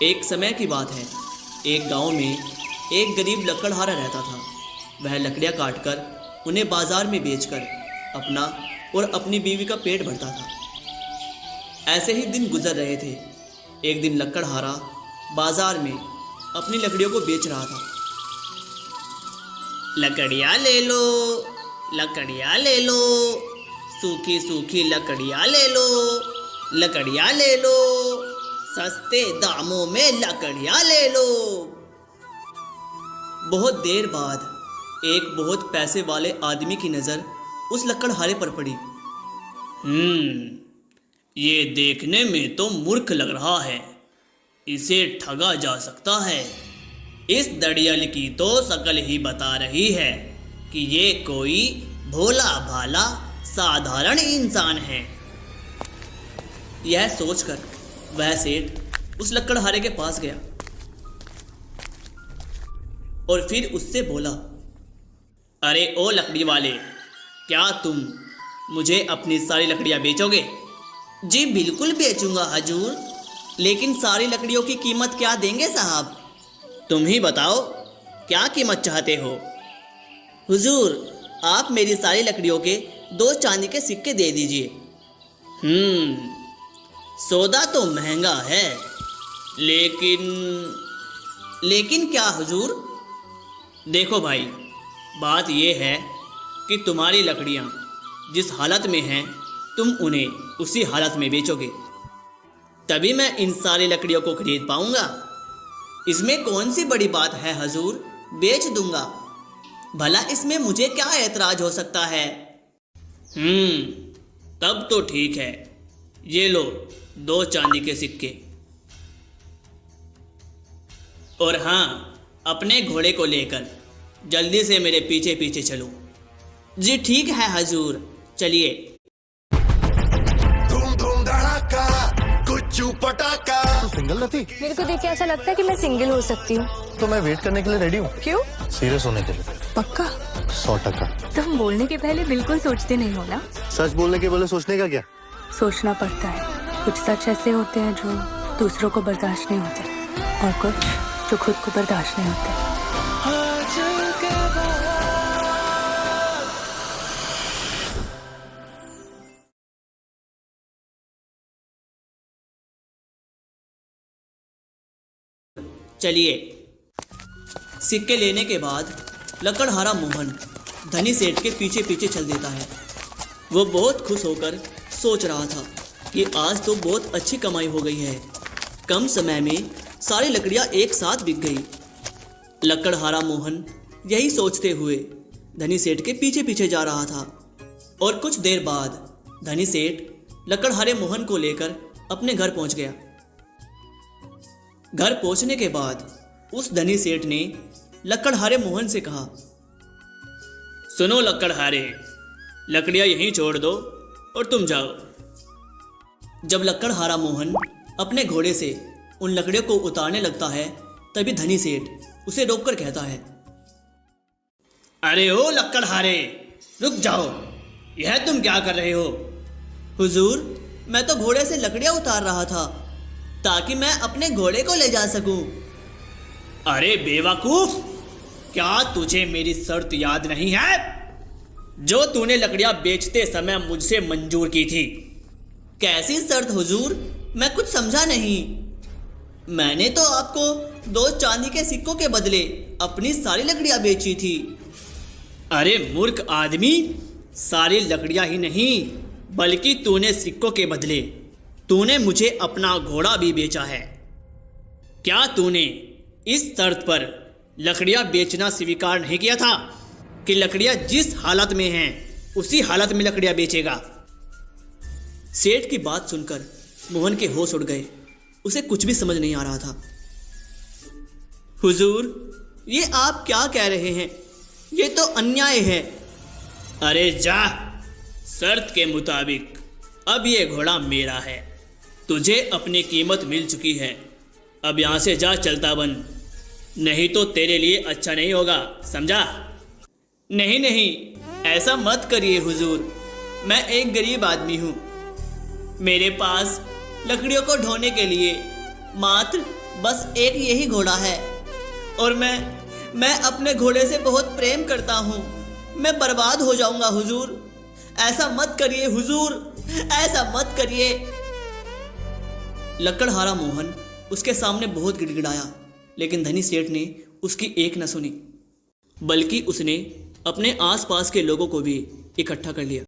एक समय की बात है। एक गांव में एक गरीब लकड़हारा रहता था। वह लकड़ियां काटकर उन्हें बाजार में बेचकर अपना और अपनी बीवी का पेट भरता था। ऐसे ही दिन गुजर रहे थे। एक दिन लकड़हारा बाजार में अपनी लकड़ियों को बेच रहा था। लकड़ियां ले लो, लकड़ियां ले लो, सूखी सूखी लकड़ियां ले लो, लकड़ियां ले लो, सस्ते दामों में लकड़ियां ले लो। बहुत देर बाद एक बहुत पैसे वाले आदमी की नजर उस लकड़हारे पर पड़ी। ये देखने में तो मूर्ख लग रहा है, इसे ठगा जा सकता है। इस दड़ियल की तो शकल ही बता रही है कि ये कोई भोला भाला साधारण इंसान है। यह सोचकर वह सेठ उस लकड़हारे के पास गया और फिर उससे बोला, अरे ओ लकड़ी वाले, क्या तुम मुझे अपनी सारी लकड़ियां बेचोगे? जी बिल्कुल बेचूंगा हजूर, लेकिन सारी लकड़ियों की कीमत क्या देंगे साहब? तुम ही बताओ, क्या कीमत चाहते हो? हुजूर, आप मेरी सारी लकड़ियों के 2 चांदी के सिक्के दे दीजिए। सौदा तो महंगा है, लेकिन क्या हुजूर? देखो भाई, बात यह है कि तुम्हारी लकड़ियां जिस हालत में हैं, तुम उन्हें उसी हालत में बेचोगे, तभी मैं इन सारी लकड़ियों को खरीद पाऊंगा। इसमें कौन सी बड़ी बात है हजूर, बेच दूंगा। भला इसमें मुझे क्या ऐतराज हो सकता है? तब तो ठीक है, ये लो 2 चांदी के सिक्के। और हाँ, अपने घोड़े को लेकर जल्दी से मेरे पीछे पीछे चलो। जी ठीक है हजूर, चलिए। धूम धूम धड़ाका, गुच्चू पटाखा। तू सिंगल रहती? मेरे को देख के ऐसा लगता है कि मैं सिंगल हो सकती हूँ। तो मैं वेट करने के लिए रेडी हूँ। क्यों? सीरियस होने के लिए। पक्का? 100%। तुम बोलने के पहले बिल्कुल सोचते नहीं हो ना? सच बोलने के पहले सोचने का क्या? सोचना पड़ता है। कुछ सच ऐसे होते हैं जो दूसरों को बर्दाश्त नहीं होते, और कुछ जो खुद को बर्दाश्त नहीं होते। चलिए। सिक्के लेने के बाद लकड़हारा मोहन धनी सेठ के पीछे पीछे चल देता है। वो बहुत खुश होकर सोच रहा था कि आज तो बहुत अच्छी कमाई हो गई है। कम समय में सारी लकड़ियां एक साथ बिक गई। लकड़हारा मोहन यही सोचते हुए धनी सेठ के पीछे पीछे जा रहा था। और कुछ देर बाद धनी सेठ लकड़हारे मोहन को लेकर अपने घर पहुंच गया। घर पहुंचने के बाद उस धनी सेठ ने लकड़हारे मोहन से कहा, सुनो लकड़हारे, लकड़ियां यहीं छोड़ दो और तुम जाओ। जब लकड़हारा मोहन अपने घोड़े से उन लकड़ियों को उतारने लगता है, तभी धनी सेठ उसे रोककर कहता है, अरे ओ लकड़हारे, रुक जाओ, यह तुम क्या कर रहे हो? हुजूर, मैं तो घोड़े से लकड़ियां उतार रहा था ताकि मैं अपने घोड़े को ले जा सकूं। अरे बेवकूफ, क्या तुझे मेरी शर्त याद नहीं है जो तूने लकड़ियां बेचते समय मुझसे मंजूर की थी? कैसी शर्त हुजूर? मैं कुछ समझा नहीं। मैंने तो आपको 2 चांदी के सिक्कों के बदले अपनी सारी लकड़ियां बेची थी। अरे मूर्ख आदमी, सारी लकड़ियां ही नहीं, बल्कि तूने सिक्कों के बदले तूने मुझे अपना घोड़ा भी बेचा है। क्या तूने इस शर्त पर लकड़ियां बेचना स्वीकार नहीं किया था कि लकड़ियां जिस हालत में हैं उसी हालत में लकड़ियां बेचेगा? सेठ की बात सुनकर मोहन के होश उड़ गए। उसे कुछ भी समझ नहीं आ रहा था। हुजूर, ये आप क्या कह रहे हैं? ये तो अन्याय है। अरे जा, शर्त के मुताबिक अब ये घोड़ा मेरा है। तुझे अपनी कीमत मिल चुकी है। अब यहाँ से जा, चलता बन, नहीं तो तेरे लिए अच्छा नहीं होगा, समझा? नहीं नहीं, ऐसा मत करिए हुजूर, मैं एक गरीब आदमी हूँ। मेरे पास लकड़ियों को ढोने के लिए मात्र बस एक यही घोड़ा है और मैं अपने घोड़े से बहुत प्रेम करता हूँ। मैं बर्बाद हो जाऊंगा हुजूर, ऐसा मत करिए हुजूर, ऐसा मत करिए। लकड़हारा मोहन उसके सामने बहुत गिड़गिड़ाया, लेकिन धनी सेठ ने उसकी एक न सुनी, बल्कि उसने अपने आसपास के लोगों को भी इकट्ठा कर लिया।